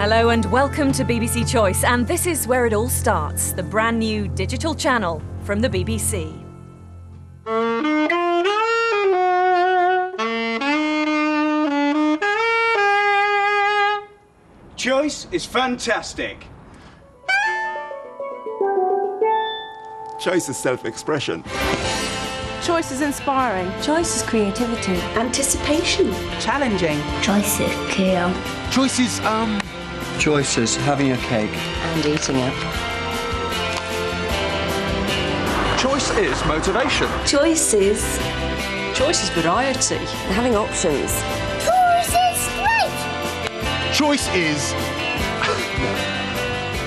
Hello and welcome to BBC Choice, and this is where it all starts, the brand new digital channel from the BBC. Choice is fantastic. Choice is self-expression. Choice is inspiring. Choice is creativity. Anticipation. Challenging. Choice is chaos. Choice is, Choice is having a cake. And eating it. Choice is motivation. Choice is... Choice is variety. Having options. Choice is great! Choice is...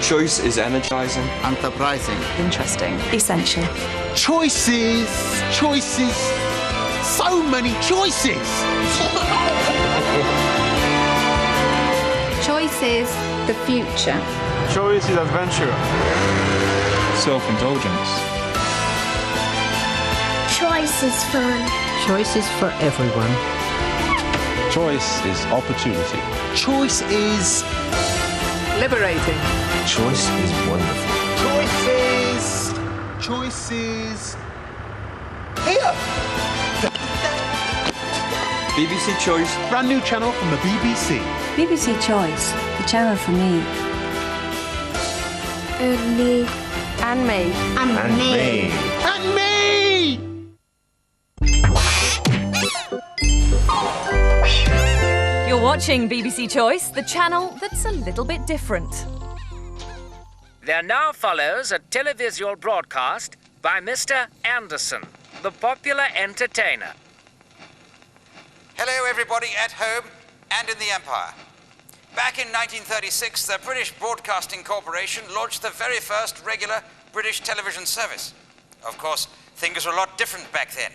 Choice is energizing. enterprising. Interesting. Essential. Choices! Choices! So many choices! Choice is the future. Choice is adventure. Self-indulgence. Choice is fun. Choice is for everyone. Choice is opportunity. Choice is... Liberating. Choice is wonderful. Choices! Choices... Here! BBC Choice. Brand new channel from the BBC. BBC Choice, the channel for me. And me. And me. And me. And me! You're watching BBC Choice, the channel that's a little bit different. There now follows a televisual broadcast by Mr. Anderson, the popular entertainer. Hello, everybody at home and in the Empire. Back in 1936, the British Broadcasting Corporation launched the very first regular British television service. Of course, things were a lot different back then.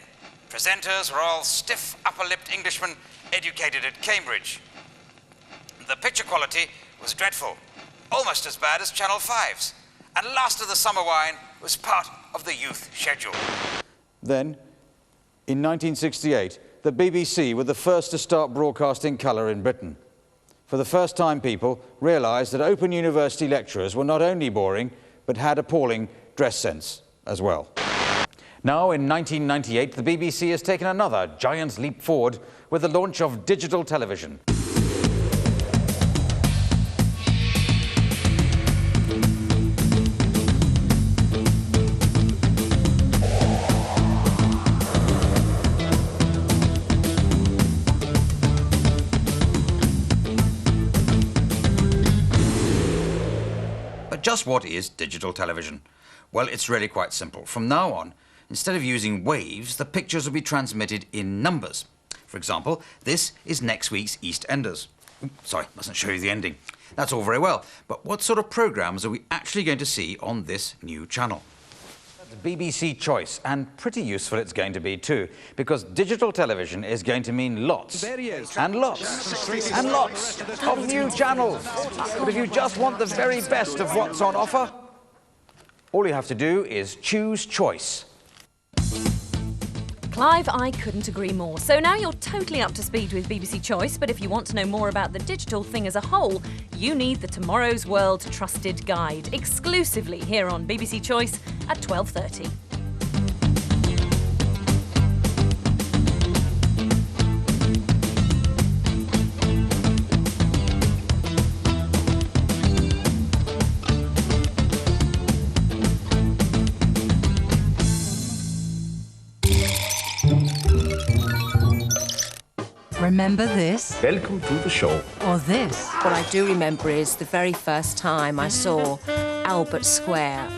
Presenters were all stiff, upper-lipped Englishmen educated at Cambridge. The picture quality was dreadful, almost as bad as Channel 5's, and Last of the Summer Wine was part of the youth schedule. Then, in 1968, the BBC were the first to start broadcasting colour in Britain. For the first time, people realised that Open University lecturers were not only boring, but had appalling dress sense as well. Now, in 1998, the BBC has taken another giant leap forward with the launch of digital television. But just what is digital television? Well, it's really quite simple. From now on, instead of using waves, the pictures will be transmitted in numbers. For example, this is next week's EastEnders. Sorry, mustn't show you the ending. That's all very well, but what sort of programmes are we actually going to see on this new channel? BBC Choice, and pretty useful it's going to be too, because digital television is going to mean lots and lots and lots of new channels. But if you just want the very best of what's on offer, all you have to do is choose Choice. Clive, I couldn't agree more. So now you're totally up to speed with BBC Choice, but if you want to know more about the digital thing as a whole, you need the Tomorrow's World Trusted Guide, exclusively here on BBC Choice at 12:30. Remember this? Welcome to the show. Or this? What I do remember is the very first time I saw Albert Square.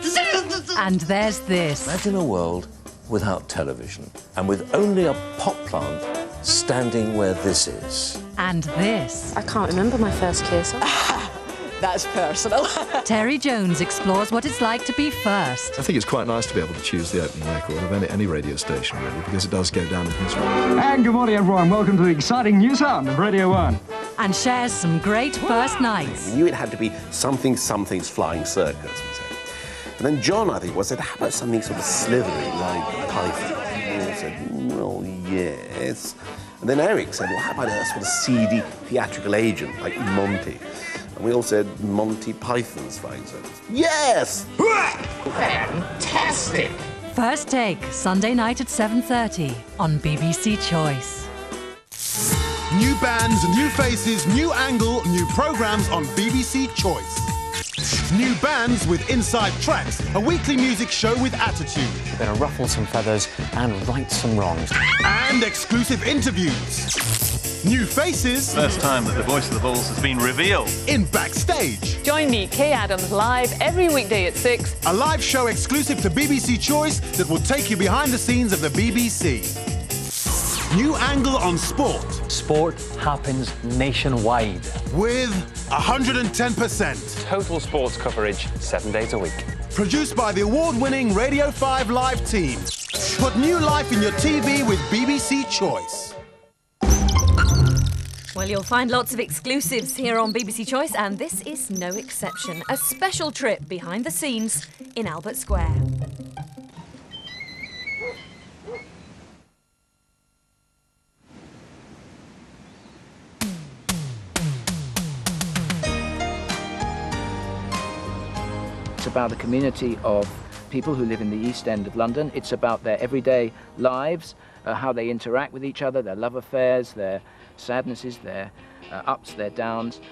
And there's this. Imagine a world without television and with only a pot plant standing where this is. And this. I can't remember my first kiss. That's personal. Terry Jones explores what it's like to be first. I think it's quite nice to be able to choose the opening record of any radio station, really, because it does go down in history. And good morning, everyone. Welcome to the exciting new sound of Radio 1. And shares some great first nights. We knew it had to be something's flying circus, we said. And then John, I think, said, how about something sort of slithery, like Python? And I said, well, yes. And then Eric said, well, how about a sort of seedy theatrical agent, like Monty? And we all said Monty Python's flying circus. Yes! Fantastic! First Take, Sunday night at 7:30 on BBC Choice. New bands, new faces, new angle, new programmes on BBC Choice. New bands with inside tracks, a weekly music show with attitude. We're going to ruffle some feathers and right some wrongs. And exclusive interviews. New faces. First time that the voice of the Bulls has been revealed. In Backstage. Join me, Kay Adams, live every weekday at 6. A live show exclusive to BBC Choice that will take you behind the scenes of the BBC. New angle on sport. Sport happens nationwide. With 110%. Total sports coverage, 7 days a week. Produced by the award-winning Radio 5 Live team. Put new life in your TV with BBC Choice. Well, you'll find lots of exclusives here on BBC Choice, and this is no exception. A special trip behind the scenes in Albert Square. It's about the community of people who live in the East End of London. It's about their everyday lives, how they interact with each other, their love affairs, their sadnesses, their ups, their downs.